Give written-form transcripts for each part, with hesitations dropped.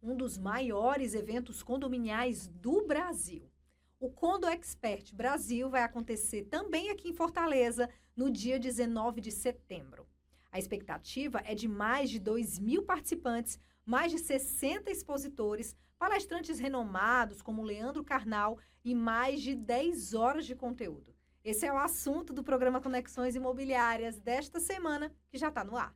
um dos maiores eventos condominiais do Brasil. O Condo Expert Brasil vai acontecer também aqui em Fortaleza, no dia 19 de setembro. A expectativa é de mais de 2.000 participantes, mais de 60 expositores, palestrantes renomados como Leandro Carnal e mais de 10 horas de conteúdo. Esse é o assunto do programa Conexões Imobiliárias desta semana, que já está no ar.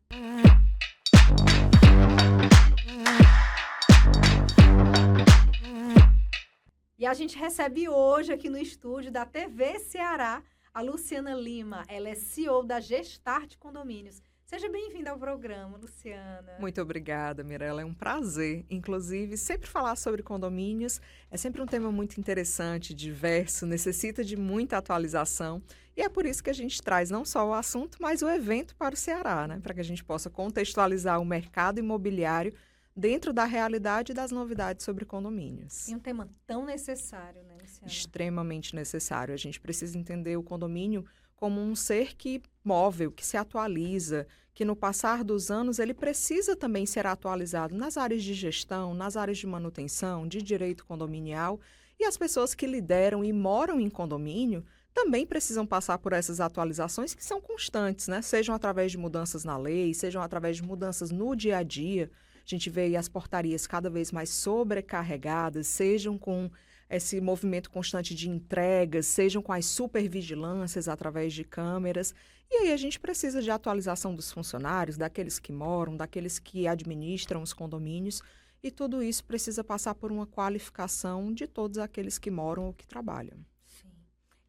E a gente recebe hoje aqui no estúdio da TV Ceará a Luciana Lima. Ela é CEO da Gestart Condomínios. Seja bem-vinda ao programa, Luciana. Muito obrigada, Mirella. É um prazer. Inclusive, sempre falar sobre condomínios é sempre um tema muito interessante, diverso, necessita de muita atualização. E é por isso que a gente traz não só o assunto, mas o evento para o Ceará, né? Para que a gente possa contextualizar o mercado imobiliário dentro da realidade das novidades sobre condomínios. E um tema tão necessário, né, Luciana? Extremamente necessário. A gente precisa entender o condomínio como um ser que móvel, que se atualiza, que no passar dos anos ele precisa também ser atualizado nas áreas de gestão, nas áreas de manutenção, de direito condominial. E as pessoas que lideram e moram em condomínio também precisam passar por essas atualizações que são constantes, né? Sejam através de mudanças na lei, sejam através de mudanças no dia a dia. A gente vê aí as portarias cada vez mais sobrecarregadas, sejam com esse movimento constante de entregas, sejam com as supervigilâncias através de câmeras. E aí a gente precisa de atualização dos funcionários, daqueles que moram, daqueles que administram os condomínios. E tudo isso precisa passar por uma qualificação de todos aqueles que moram ou que trabalham. Sim.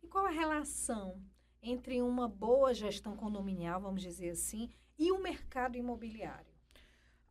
E qual a relação entre uma boa gestão condominial, vamos dizer assim, e o mercado imobiliário?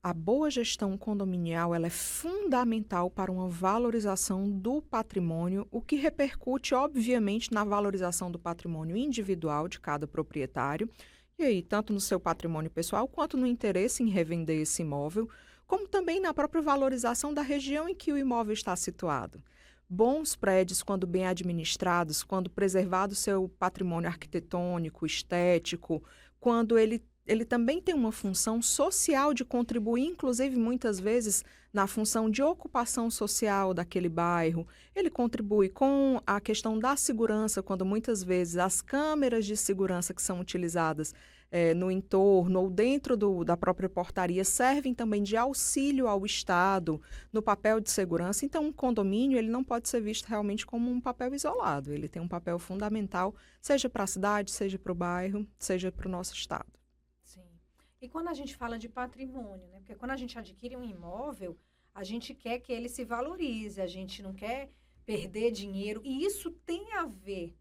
A boa gestão condominial ela é fundamental para uma valorização do patrimônio, o que repercute, obviamente, na valorização do patrimônio individual de cada proprietário, e aí, tanto no seu patrimônio pessoal, quanto no interesse em revender esse imóvel, como também na própria valorização da região em que o imóvel está situado. Bons prédios, quando bem administrados, quando preservado seu patrimônio arquitetônico, estético, quando ele também tem uma função social de contribuir, inclusive muitas vezes na função de ocupação social daquele bairro. Ele contribui com a questão da segurança, quando muitas vezes as câmeras de segurança que são utilizadas no entorno ou dentro da própria portaria servem também de auxílio ao Estado no papel de segurança. Então, um condomínio ele não pode ser visto realmente como um papel isolado. Ele tem um papel fundamental, seja para a cidade, seja para o bairro, seja para o nosso Estado. E quando a gente fala de patrimônio, né? Porque quando a gente adquire um imóvel, a gente quer que ele se valorize, a gente não quer perder dinheiro. E isso tem a ver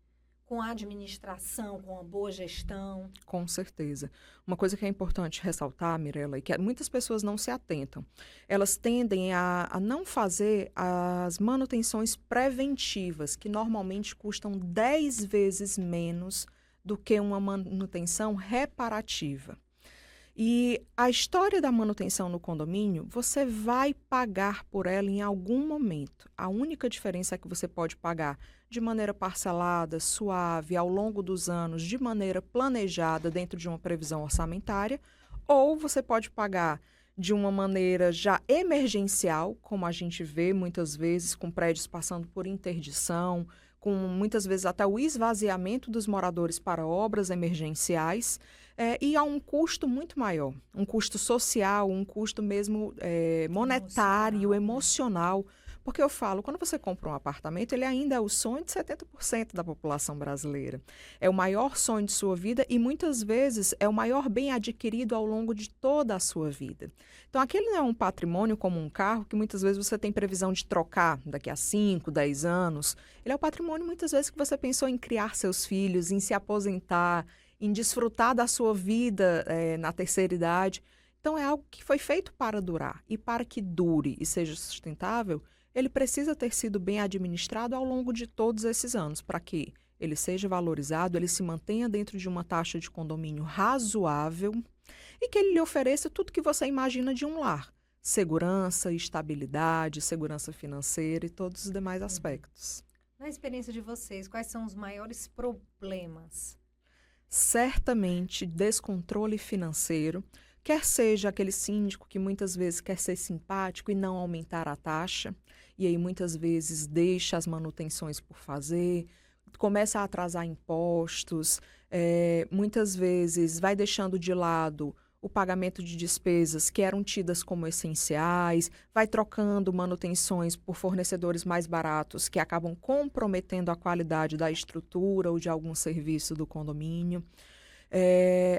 com a administração, com a boa gestão. Com certeza. Uma coisa que é importante ressaltar, Mirella, é que muitas pessoas não se atentam. Elas tendem a não fazer as manutenções preventivas, que normalmente custam 10 vezes menos do que uma manutenção reparativa. E a história da manutenção no condomínio, você vai pagar por ela em algum momento. A única diferença é que você pode pagar de maneira parcelada, suave, ao longo dos anos, de maneira planejada, dentro de uma previsão orçamentária, ou você pode pagar de uma maneira já emergencial, como a gente vê muitas vezes com prédios passando por interdição, com muitas vezes até o esvaziamento dos moradores para obras emergenciais, e a um custo muito maior, um custo social, um custo mesmo monetário, emocional. Porque eu falo, quando você compra um apartamento, ele ainda é o sonho de 70% da população brasileira. É o maior sonho de sua vida e muitas vezes é o maior bem adquirido ao longo de toda a sua vida. Então, aquele não é um patrimônio como um carro que muitas vezes você tem previsão de trocar daqui a 5, 10 anos. Ele é o patrimônio muitas vezes que você pensou em criar seus filhos, em se aposentar, em desfrutar da sua vida na terceira idade. Então, é algo que foi feito para durar. E para que dure e seja sustentável, ele precisa ter sido bem administrado ao longo de todos esses anos, para que ele seja valorizado, ele se mantenha dentro de uma taxa de condomínio razoável e que ele lhe ofereça tudo que você imagina de um lar. Segurança, estabilidade, segurança financeira e todos os demais aspectos. Na experiência de vocês, quais são os maiores problemas? Certamente, descontrole financeiro, Quer seja aquele síndico que muitas vezes quer ser simpático e não aumentar a taxa, e aí muitas vezes deixa as manutenções por fazer, começa a atrasar impostos, muitas vezes vai deixando de lado o pagamento de despesas que eram tidas como essenciais, vai trocando manutenções por fornecedores mais baratos que acabam comprometendo a qualidade da estrutura ou de algum serviço do condomínio.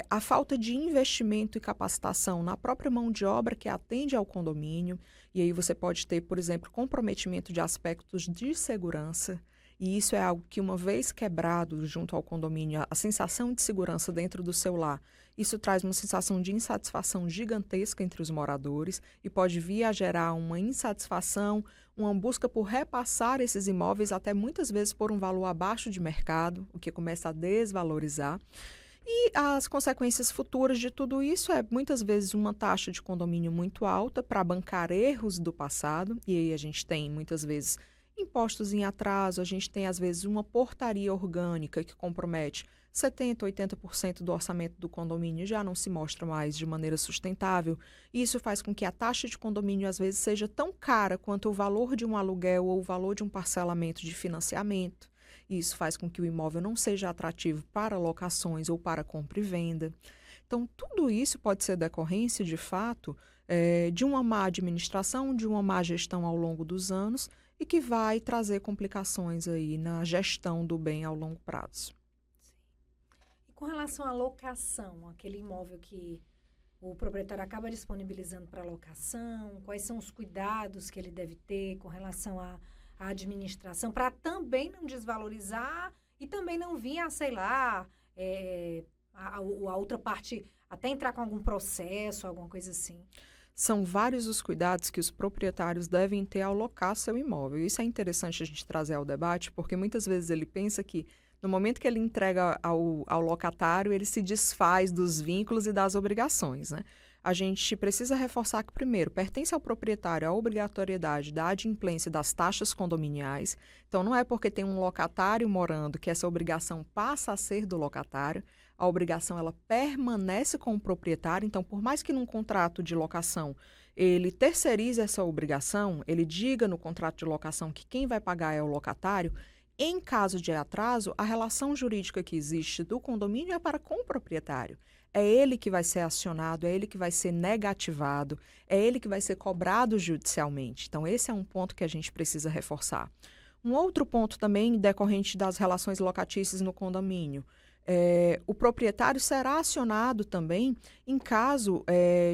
A falta de investimento e capacitação na própria mão de obra que atende ao condomínio, e aí você pode ter, por exemplo, comprometimento de aspectos de segurança, e isso é algo que, uma vez quebrado junto ao condomínio, a sensação de segurança dentro do seu lar, isso traz uma sensação de insatisfação gigantesca entre os moradores e pode vir a gerar uma insatisfação, uma busca por repassar esses imóveis até muitas vezes por um valor abaixo de mercado, o que começa a desvalorizar. E as consequências futuras de tudo isso é muitas vezes uma taxa de condomínio muito alta para bancar erros do passado, e aí a gente tem muitas vezes impostos em atraso, a gente tem às vezes uma portaria orgânica que compromete 70%, 80% do orçamento do condomínio já não se mostra mais de maneira sustentável. E isso faz com que a taxa de condomínio às vezes seja tão cara quanto o valor de um aluguel ou o valor de um parcelamento de financiamento. E isso faz com que o imóvel não seja atrativo para locações ou para compra e venda. Então, tudo isso pode ser decorrência, de fato, de uma má administração, de uma má gestão ao longo dos anos e que vai trazer complicações aí na gestão do bem ao longo prazo. E com relação à locação, aquele imóvel que o proprietário acaba disponibilizando para locação, quais são os cuidados que ele deve ter com relação à administração, para também não desvalorizar e também não vir a, sei lá, a outra parte até entrar com algum processo, alguma coisa assim? São vários os cuidados que os proprietários devem ter ao locar seu imóvel. Isso é interessante a gente trazer ao debate, porque muitas vezes ele pensa que no momento que ele entrega ao locatário, ele se desfaz dos vínculos e das obrigações, né? A gente precisa reforçar que, primeiro, pertence ao proprietário a obrigatoriedade da adimplência das taxas condominiais. Então, não é porque tem um locatário morando que essa obrigação passa a ser do locatário. A obrigação, ela permanece com o proprietário. Então, por mais que num contrato de locação ele terceirize essa obrigação, ele diga no contrato de locação que quem vai pagar é o locatário, em caso de atraso, a relação jurídica que existe do condomínio é para com o proprietário. É ele que vai ser acionado, é ele que vai ser negativado, é ele que vai ser cobrado judicialmente. Então, esse é um ponto que a gente precisa reforçar. Um outro ponto também decorrente das relações locatícias no condomínio. O proprietário será acionado também em caso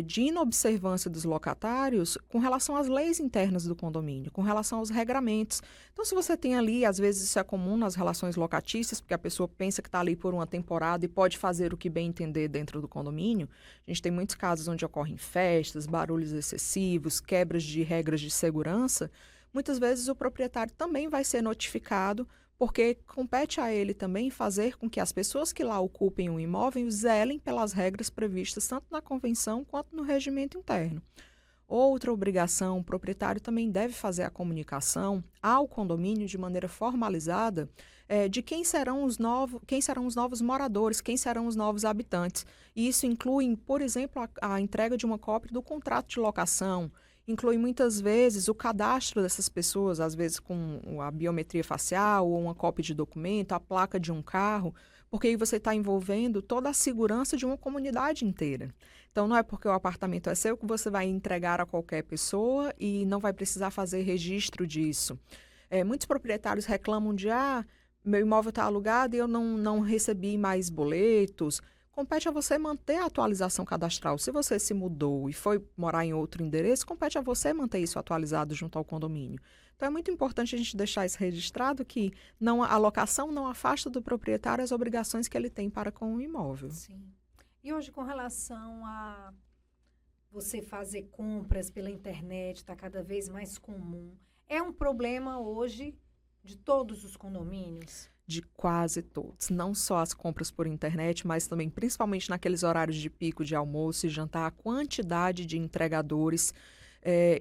de inobservância dos locatários com relação às leis internas do condomínio, com relação aos regramentos. Então, se você tem ali, às vezes isso é comum nas relações locatícias, porque a pessoa pensa que está ali por uma temporada e pode fazer o que bem entender dentro do condomínio. A gente tem muitos casos onde ocorrem festas, barulhos excessivos, quebras de regras de segurança. Muitas vezes o proprietário também vai ser notificado, porque compete a ele também fazer com que as pessoas que lá ocupem o imóvel zelem pelas regras previstas tanto na convenção quanto no regimento interno. Outra obrigação, o proprietário também deve fazer a comunicação ao condomínio de maneira formalizada de quem serão os novos moradores, quem serão os novos habitantes. E isso inclui, por exemplo, a entrega de uma cópia do contrato de locação, inclui muitas vezes o cadastro dessas pessoas, às vezes com a biometria facial ou uma cópia de documento, a placa de um carro, porque aí você está envolvendo toda a segurança de uma comunidade inteira. Então, não é porque o apartamento é seu que você vai entregar a qualquer pessoa e não vai precisar fazer registro disso. Muitos proprietários reclamam de, meu imóvel está alugado e eu não recebi mais boletos. Compete a você manter a atualização cadastral. Se você se mudou e foi morar em outro endereço, compete a você manter isso atualizado junto ao condomínio. Então, é muito importante a gente deixar isso registrado, que a locação não afasta do proprietário as obrigações que ele tem para com o imóvel. Sim. E hoje, com relação a você fazer compras pela internet, está cada vez mais comum. É um problema hoje de todos os condomínios? De quase todos, não só as compras por internet, mas também, principalmente naqueles horários de pico de almoço e jantar, a quantidade de entregadores.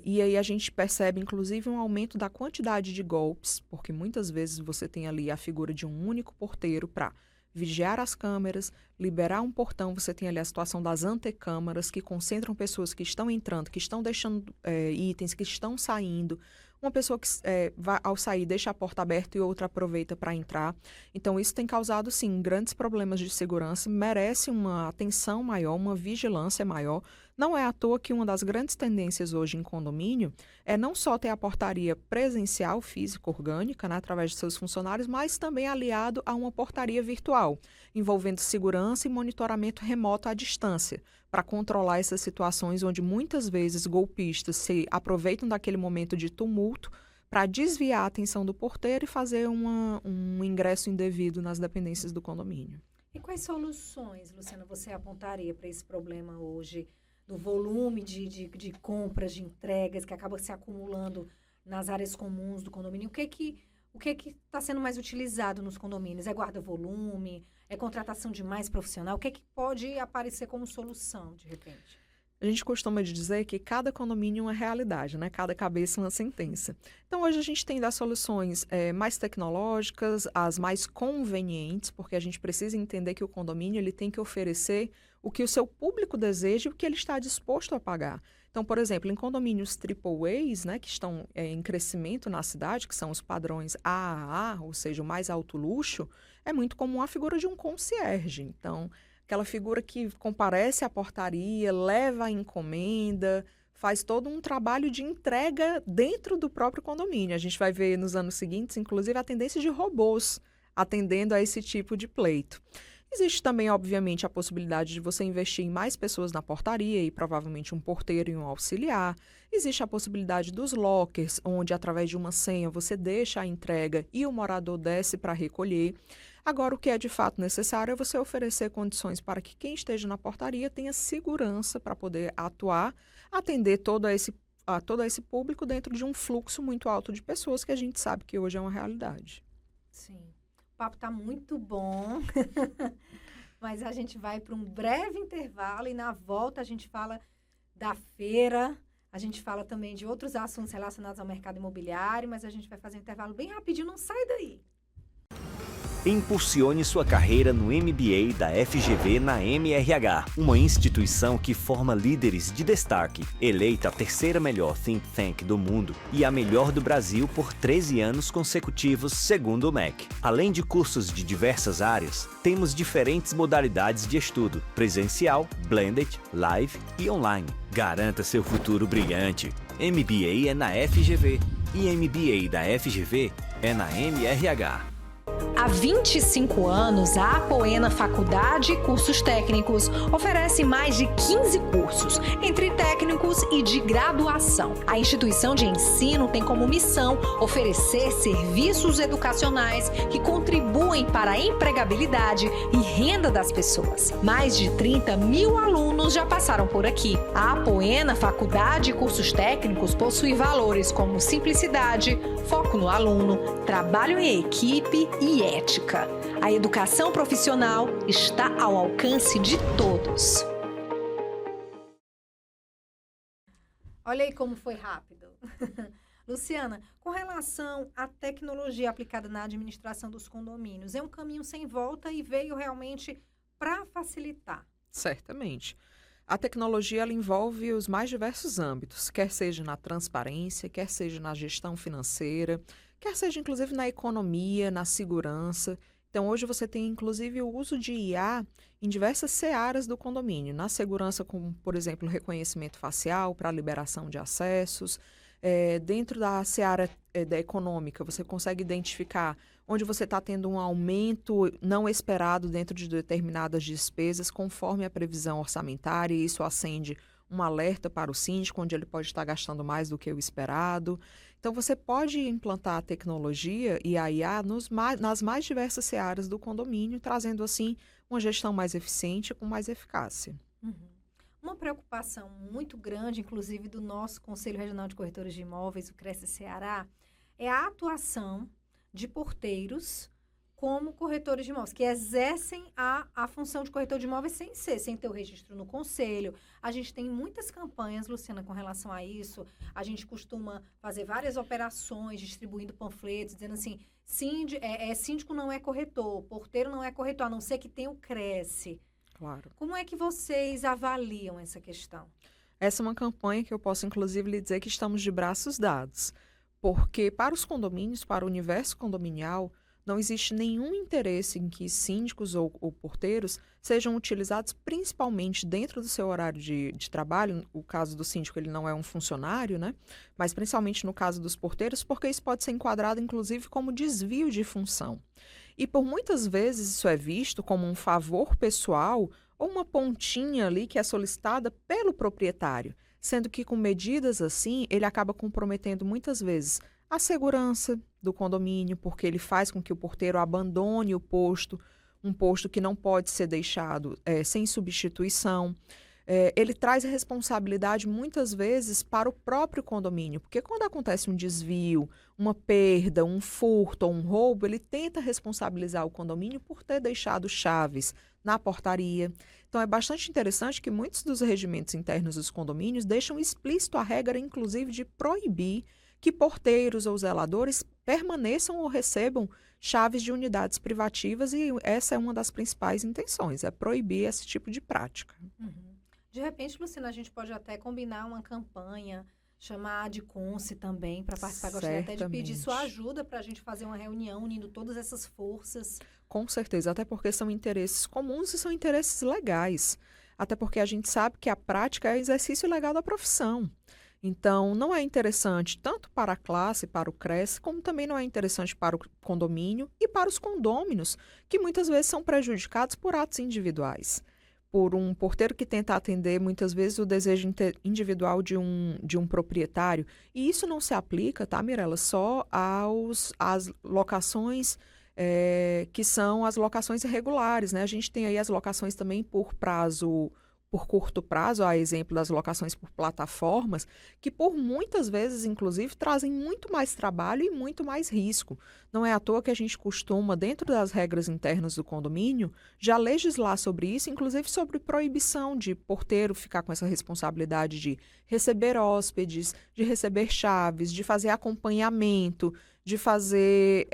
E aí a gente percebe, inclusive, um aumento da quantidade de golpes, porque muitas vezes você tem ali a figura de um único porteiro para vigiar as câmeras, liberar um portão. Você tem ali a situação das antecâmaras, que concentram pessoas que estão entrando, que estão deixando itens, que estão saindo. Uma pessoa que vai, ao sair, deixa a porta aberta e outra aproveita para entrar. Então, isso tem causado, sim, grandes problemas de segurança, merece uma atenção maior, uma vigilância maior. Não é à toa que uma das grandes tendências hoje em condomínio é não só ter a portaria presencial, física, orgânica, né, através de seus funcionários, mas também aliado a uma portaria virtual, envolvendo segurança e monitoramento remoto à distância, para controlar essas situações onde muitas vezes golpistas se aproveitam daquele momento de tumulto para desviar a atenção do porteiro e fazer um ingresso indevido nas dependências do condomínio. E quais soluções, Luciana, você apontaria para esse problema hoje, do volume de compras, de entregas que acaba se acumulando nas áreas comuns do condomínio? O que está sendo mais utilizado nos condomínios? É guarda-volume? É contratação de mais profissional? O que pode aparecer como solução, de repente? A gente costuma dizer que cada condomínio é uma realidade, né? Cada cabeça é uma sentença. Então, hoje a gente tem das soluções mais tecnológicas, as mais convenientes, porque a gente precisa entender que o condomínio ele tem que oferecer o que o seu público deseja e o que ele está disposto a pagar. Então, por exemplo, em condomínios AAAs, né, que estão em crescimento na cidade, que são os padrões AAA, ou seja, o mais alto luxo, é muito comum a figura de um concierge. Então, aquela figura que comparece à portaria, leva a encomenda, faz todo um trabalho de entrega dentro do próprio condomínio. A gente vai ver nos anos seguintes, inclusive, a tendência de robôs atendendo a esse tipo de pleito. Existe também, obviamente, a possibilidade de você investir em mais pessoas na portaria e provavelmente um porteiro e um auxiliar. Existe a possibilidade dos lockers, onde através de uma senha você deixa a entrega e o morador desce para recolher. Agora, o que é de fato necessário é você oferecer condições para que quem esteja na portaria tenha segurança para poder atuar, atender todo esse público dentro de um fluxo muito alto de pessoas que a gente sabe que hoje é uma realidade. Sim. O papo está muito bom, mas a gente vai para um breve intervalo e na volta a gente fala da feira, a gente fala também de outros assuntos relacionados ao mercado imobiliário, mas a gente vai fazer um intervalo bem rapidinho, não sai daí. Impulsione sua carreira no MBA da FGV na MRH, uma instituição que forma líderes de destaque, eleita a terceira melhor think tank do mundo e a melhor do Brasil por 13 anos consecutivos, segundo o MEC. Além de cursos de diversas áreas, temos diferentes modalidades de estudo, presencial, blended, live e online. Garanta seu futuro brilhante. MBA é na FGV e MBA da FGV é na MRH. Há 25 anos, a Apoena Faculdade e Cursos Técnicos oferece mais de 15 cursos, entre técnicos e de graduação. A instituição de ensino tem como missão oferecer serviços educacionais que contribuem para a empregabilidade e renda das pessoas. Mais de 30 mil alunos já passaram por aqui. A Apoena Faculdade e Cursos Técnicos possui valores como simplicidade, foco no aluno, trabalho em equipe e ética. A educação profissional está ao alcance de todos. Olha aí como foi rápido. Luciana, com relação à tecnologia aplicada na administração dos condomínios, é um caminho sem volta e veio realmente para facilitar? Certamente. A tecnologia ela envolve os mais diversos âmbitos, quer seja na transparência, quer seja na gestão financeira, quer seja inclusive na economia, na segurança. Então, hoje você tem inclusive o uso de IA em diversas searas do condomínio, na segurança, como, por exemplo, reconhecimento facial para liberação de acessos. Dentro da seara da econômica, você consegue identificar onde você está tendo um aumento não esperado dentro de determinadas despesas, conforme a previsão orçamentária, e isso acende um alerta para o síndico, onde ele pode estar gastando mais do que o esperado. Então, você pode implantar a tecnologia e a IA nas mais diversas searas do condomínio, trazendo, assim, uma gestão mais eficiente e com mais eficácia. Uhum. Uma preocupação muito grande, inclusive do nosso Conselho Regional de Corretores de Imóveis, o Cresce Ceará, é a atuação de porteiros como corretores de imóveis, que exercem a função de corretor de imóveis sem ter o registro no conselho. A gente tem muitas campanhas, Luciana, com relação a isso. A gente costuma fazer várias operações, distribuindo panfletos, dizendo assim, síndico não é corretor, porteiro não é corretor, a não ser que tenha o Cresce. Claro. Como é que vocês avaliam essa questão? Essa é uma campanha que eu posso, inclusive, lhe dizer que estamos de braços dados. Porque para os condomínios, para o universo condominial, não existe nenhum interesse em que síndicos ou porteiros sejam utilizados principalmente dentro do seu horário de trabalho. O caso do síndico, ele não é um funcionário, né? Mas principalmente no caso dos porteiros, porque isso pode ser enquadrado, inclusive, como desvio de função. E por muitas vezes isso é visto como um favor pessoal ou uma pontinha ali que é solicitada pelo proprietário, sendo que com medidas assim, ele acaba comprometendo muitas vezes a segurança do condomínio, porque ele faz com que o porteiro abandone o posto, um posto que não pode ser deixado sem substituição. Ele traz a responsabilidade muitas vezes para o próprio condomínio, porque quando acontece um desvio, uma perda, um furto ou um roubo, ele tenta responsabilizar o condomínio por ter deixado chaves na portaria. Então é bastante interessante que muitos dos regimentos internos dos condomínios deixam explícito a regra, inclusive, de proibir que porteiros ou zeladores permaneçam ou recebam chaves de unidades privativas, e essa é uma das principais intenções, é proibir esse tipo de prática. Uhum. De repente, Luciana, a gente pode até combinar uma campanha, chamar a Adconce também para participar. Gostaria até de pedir sua ajuda para a gente fazer uma reunião unindo todas essas forças. Com certeza, até porque são interesses comuns e são interesses legais. Até porque a gente sabe que a prática é exercício legal da profissão. Então, não é interessante tanto para a classe, para o Cresce, como também não é interessante para o condomínio e para os condôminos, que muitas vezes são prejudicados por atos individuais. Por um porteiro que tenta atender, muitas vezes, o desejo individual de um proprietário. E isso não se aplica, tá, Mirella, só às locações que são as locações irregulares, né? A gente tem aí as locações também por curto prazo, a exemplo das locações por plataformas, que por muitas vezes, inclusive, trazem muito mais trabalho e muito mais risco. Não é à toa que a gente costuma, dentro das regras internas do condomínio, já legislar sobre isso, inclusive sobre proibição de porteiro ficar com essa responsabilidade de receber hóspedes, de receber chaves, de fazer acompanhamento, de fazer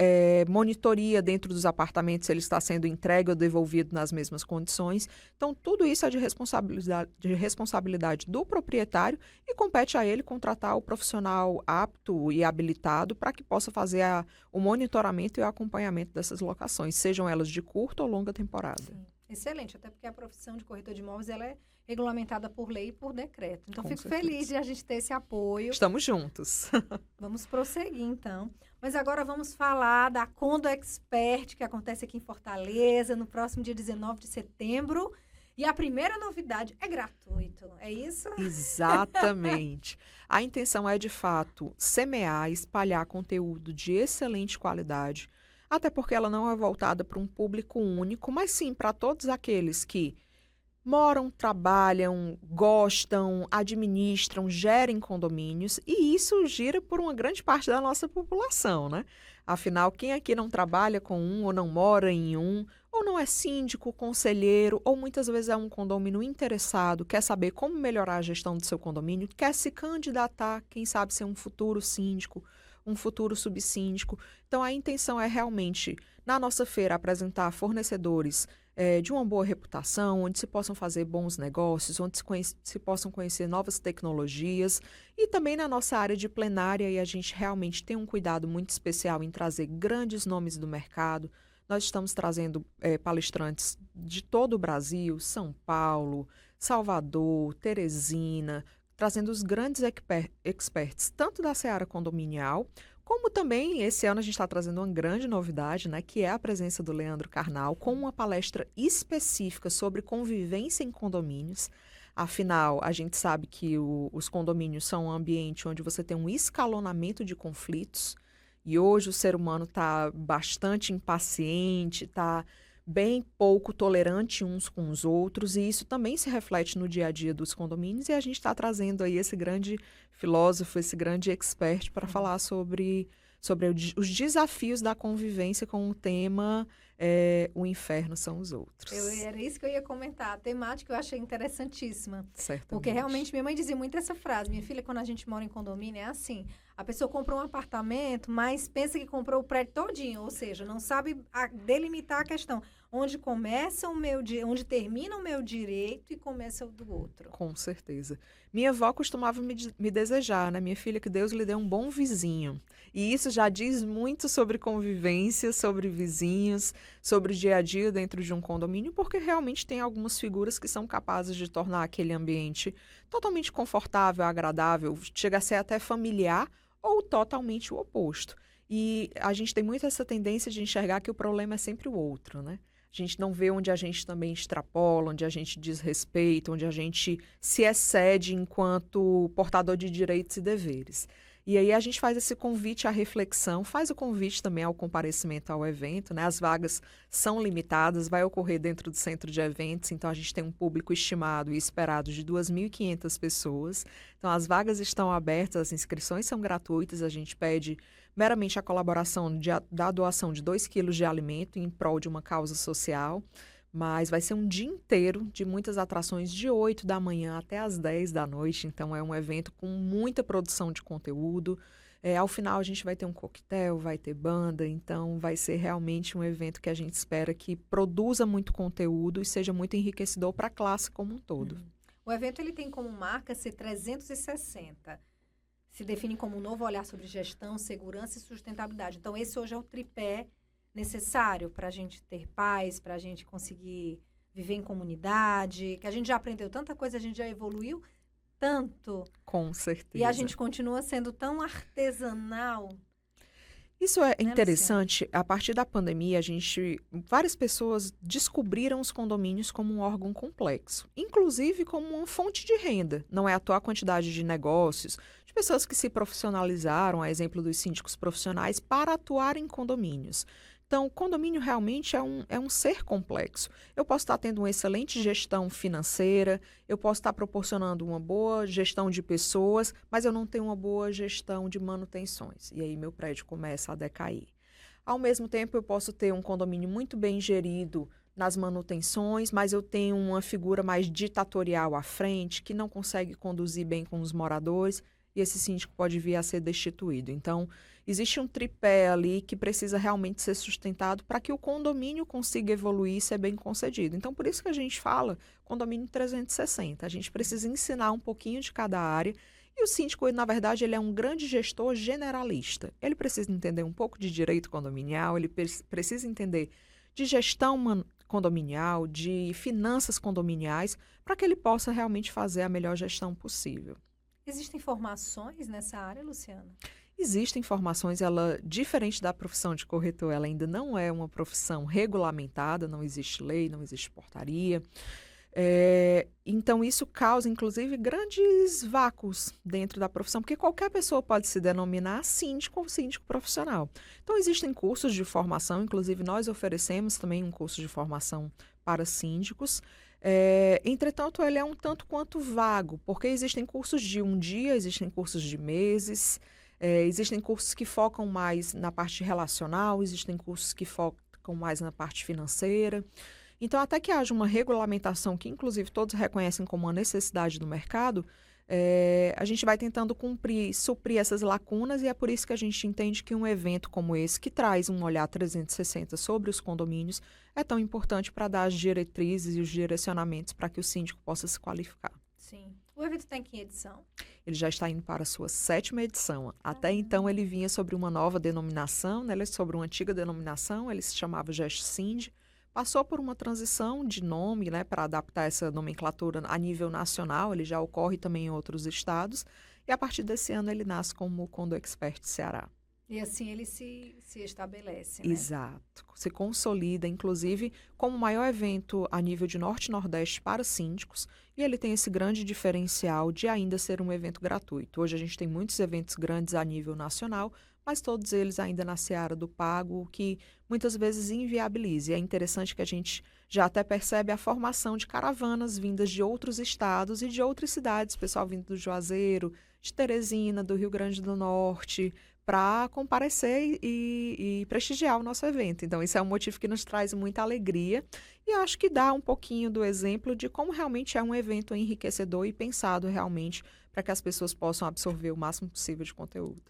monitoria dentro dos apartamentos se ele está sendo entregue ou devolvido nas mesmas condições. Então, tudo isso é de responsabilidade do proprietário e compete a ele contratar o profissional apto e habilitado para que possa fazer o monitoramento e o acompanhamento dessas locações, sejam elas de curta ou longa temporada. Sim. Excelente, até porque a profissão de corretor de imóveis ela é regulamentada por lei e por decreto. Então, fico feliz de a gente ter esse apoio. Estamos juntos. Vamos prosseguir, então. Mas agora vamos falar da Condo Expert, que acontece aqui em Fortaleza, no próximo dia 19 de setembro. E a primeira novidade é gratuito, é isso? Exatamente. A intenção é, de fato, semear, espalhar conteúdo de excelente qualidade, até porque ela não é voltada para um público único, mas sim para todos aqueles que moram, trabalham, gostam, administram, gerem condomínios, e isso gira por uma grande parte da nossa população, né? Afinal, quem aqui não trabalha com um, ou não mora em um, ou não é síndico, conselheiro, ou muitas vezes é um condômino interessado, quer saber como melhorar a gestão do seu condomínio, quer se candidatar, quem sabe ser um futuro síndico, um futuro subsíndico. Então, a intenção é realmente, na nossa feira, apresentar fornecedores de uma boa reputação, onde se possam fazer bons negócios, onde se possam conhecer novas tecnologias, e também na nossa área de plenária, e a gente realmente tem um cuidado muito especial em trazer grandes nomes do mercado. Nós estamos trazendo palestrantes de todo o Brasil, São Paulo, Salvador, Teresina, trazendo os grandes experts, tanto da seara condominial, como também, esse ano, a gente está trazendo uma grande novidade, né, que é a presença do Leandro Carnal, com uma palestra específica sobre convivência em condomínios. Afinal, a gente sabe que os condomínios são um ambiente onde você tem um escalonamento de conflitos, e hoje o ser humano está bastante impaciente, está bem pouco tolerante uns com os outros, e isso também se reflete no dia a dia dos condomínios, e a gente está trazendo aí esse grande filósofo, esse grande expert para falar sobre sobre os desafios da convivência com o tema O Inferno São os Outros. Era isso que eu ia comentar. A temática eu achei interessantíssima. Certamente. Porque realmente minha mãe dizia muito essa frase. Minha filha, quando a gente mora em condomínio, é assim. A pessoa comprou um apartamento, mas pensa que comprou o prédio todinho. Ou seja, não sabe delimitar a questão. Onde começa onde termina o meu direito e começa o do outro. Com certeza. Minha avó costumava me desejar, né? Minha filha, que Deus lhe dê um bom vizinho. E isso já diz muito sobre convivência, sobre vizinhos, sobre o dia a dia dentro de um condomínio, porque realmente tem algumas figuras que são capazes de tornar aquele ambiente totalmente confortável, agradável, chega a ser até familiar ou totalmente o oposto. E a gente tem muito essa tendência de enxergar que o problema é sempre o outro, né? A gente não vê onde a gente também extrapola, onde a gente desrespeita, onde a gente se excede enquanto portador de direitos e deveres. E aí a gente faz esse convite à reflexão, faz o convite também ao comparecimento ao evento, né? As vagas são limitadas, vai ocorrer dentro do centro de eventos, então a gente tem um público estimado e esperado de 2.500 pessoas. Então as vagas estão abertas, as inscrições são gratuitas, a gente pede meramente a colaboração da doação de 2 quilos de alimento em prol de uma causa social, mas vai ser um dia inteiro de muitas atrações de 8 da manhã até as 10 da noite, então é um evento com muita produção de conteúdo. Ao final a gente vai ter um coquetel, vai ter banda, então vai ser realmente um evento que a gente espera que produza muito conteúdo e seja muito enriquecedor para a classe como um todo. O evento ele tem como marca ser 360. Se define como um novo olhar sobre gestão, segurança e sustentabilidade. Então, esse hoje é o tripé necessário para a gente ter paz, para a gente conseguir viver em comunidade, que a gente já aprendeu tanta coisa, a gente já evoluiu tanto. Com certeza. E a gente continua sendo tão artesanal. Isso é interessante. A partir da pandemia, várias pessoas descobriram os condomínios como um órgão complexo, inclusive como uma fonte de renda. Não é à toa a quantidade de negócios, de pessoas que se profissionalizaram, a exemplo dos síndicos profissionais, para atuar em condomínios. Então, o condomínio realmente é um ser complexo. Eu posso estar tendo uma excelente gestão financeira, eu posso estar proporcionando uma boa gestão de pessoas, mas eu não tenho uma boa gestão de manutenções. E aí meu prédio começa a decair. Ao mesmo tempo, eu posso ter um condomínio muito bem gerido nas manutenções, mas eu tenho uma figura mais ditatorial à frente, que não consegue conduzir bem com os moradores, e esse síndico pode vir a ser destituído. Então, existe um tripé ali que precisa realmente ser sustentado para que o condomínio consiga evoluir e ser bem concedido. Então, por isso que a gente fala condomínio 360. A gente precisa ensinar um pouquinho de cada área. E o síndico, na verdade, ele é um grande gestor generalista. Ele precisa entender um pouco de direito condominial, ele precisa entender de gestão condominial, de finanças condominiais, para que ele possa realmente fazer a melhor gestão possível. Existem formações nessa área, Luciana? Existem formações, ela, diferente da profissão de corretor, ela ainda não é uma profissão regulamentada, não existe lei, não existe portaria. Então, isso causa, inclusive, grandes vácuos dentro da profissão, porque qualquer pessoa pode se denominar síndico ou síndico profissional. Então, existem cursos de formação, inclusive nós oferecemos também um curso de formação para síndicos. Entretanto, ele é um tanto quanto vago, porque existem cursos de um dia, existem cursos de meses, existem cursos que focam mais na parte relacional, existem cursos que focam mais na parte financeira. Então, até que haja uma regulamentação que, inclusive, todos reconhecem como uma necessidade do mercado, a gente vai tentando suprir essas lacunas, e é por isso que a gente entende que um evento como esse, que traz um olhar 360 sobre os condomínios, é tão importante para dar as diretrizes e os direcionamentos para que o síndico possa se qualificar. Sim. O evento está em que edição? Ele já está indo para a sua 7ª edição. Até então, ele vinha sobre uma nova denominação, né? Sobre uma antiga denominação, ele se chamava GestSind. Passou por uma transição de nome, né, para adaptar essa nomenclatura a nível nacional, ele já ocorre também em outros estados, e a partir desse ano ele nasce como o Condo Expert Ceará. E assim ele se estabelece, né? Exato. Se consolida, inclusive, como o maior evento a nível de Norte e Nordeste para síndicos, e ele tem esse grande diferencial de ainda ser um evento gratuito. Hoje a gente tem muitos eventos grandes a nível nacional, mas todos eles ainda na seara do pago, o que muitas vezes inviabiliza. E é interessante que a gente já até percebe a formação de caravanas vindas de outros estados e de outras cidades, pessoal vindo do Juazeiro, de Teresina, do Rio Grande do Norte, para comparecer e prestigiar o nosso evento. Então, isso é um motivo que nos traz muita alegria e acho que dá um pouquinho do exemplo de como realmente é um evento enriquecedor e pensado realmente para que as pessoas possam absorver o máximo possível de conteúdo.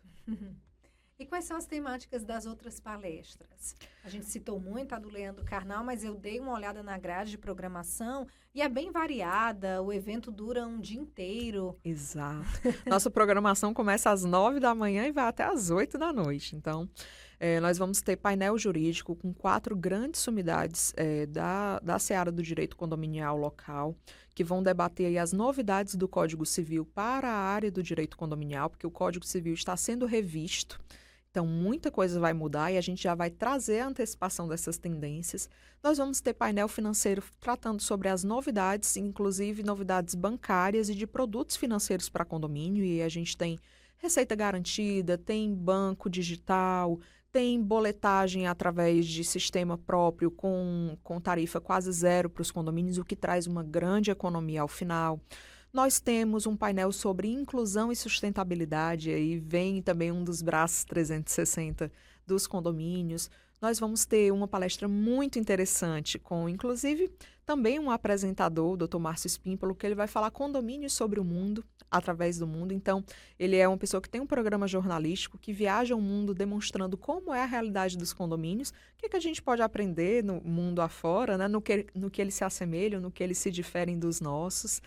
E quais são as temáticas das outras palestras? A gente citou muito a do Leandro Carnal, mas eu dei uma olhada na grade de programação e é bem variada, o evento dura um dia inteiro. Exato. Nossa programação começa às 9 da manhã e vai até às 8 da noite. Então, nós vamos ter painel jurídico com 4 grandes sumidades da seara do direito condominial local, que vão debater aí as novidades do Código Civil para a área do direito condominial, porque o Código Civil está sendo revisto. Então, muita coisa vai mudar e a gente já vai trazer a antecipação dessas tendências. Nós vamos ter painel financeiro tratando sobre as novidades, inclusive novidades bancárias e de produtos financeiros para condomínio. E a gente tem receita garantida, tem banco digital, tem boletagem através de sistema próprio com tarifa quase zero para os condomínios, o que traz uma grande economia ao final. Nós temos um painel sobre inclusão e sustentabilidade, aí vem também um dos braços 360 dos condomínios. Nós vamos ter uma palestra muito interessante com, inclusive, também um apresentador, o Dr. Márcio Espímpolo, que ele vai falar condomínios sobre o mundo, através do mundo. Então, ele é uma pessoa que tem um programa jornalístico, que viaja o mundo demonstrando como é a realidade dos condomínios, o que a gente pode aprender no mundo afora, né? no que eles se assemelham, no que eles se diferem dos nossos.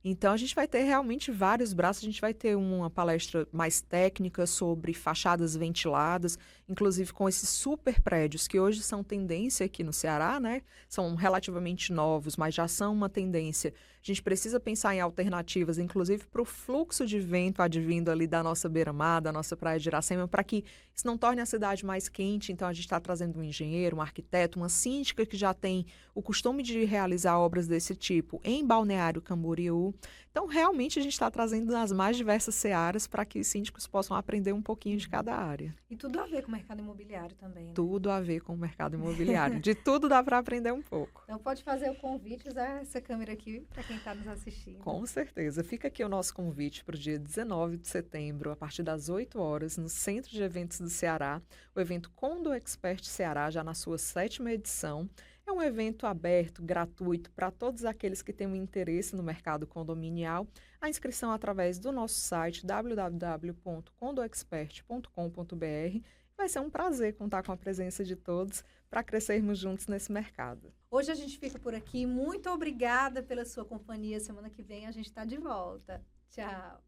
Então, a gente vai ter realmente vários braços. A gente vai ter uma palestra mais técnica sobre fachadas ventiladas, inclusive com esses super prédios que hoje são tendência aqui no Ceará, né? São relativamente novos, mas já são uma tendência. A gente precisa pensar em alternativas, inclusive para o fluxo de vento advindo ali da nossa beira-mar, da nossa praia de Iracema, para que isso não torne a cidade mais quente. Então, a gente está trazendo um engenheiro, um arquiteto, uma síndica que já tem o costume de realizar obras desse tipo em Balneário Camboriú. Então, realmente, a gente está trazendo as mais diversas searas para que os síndicos possam aprender um pouquinho de cada área. E tudo a ver com o mercado imobiliário também, né? Tudo a ver com o mercado imobiliário. De tudo dá para aprender um pouco. Então, pode fazer o convite, usar essa câmera aqui para quem está nos assistindo. Com certeza. Fica aqui o nosso convite para o dia 19 de setembro, a partir das 8 horas, no Centro de Eventos do Ceará, o evento Condo Expert Ceará, já na sua 7ª edição. É um evento aberto, gratuito, para todos aqueles que têm um interesse no mercado condominial. A inscrição através do nosso site www.condoexpert.com.br. Vai ser um prazer contar com a presença de todos para crescermos juntos nesse mercado. Hoje a gente fica por aqui. Muito obrigada pela sua companhia. Semana que vem a gente está de volta. Tchau.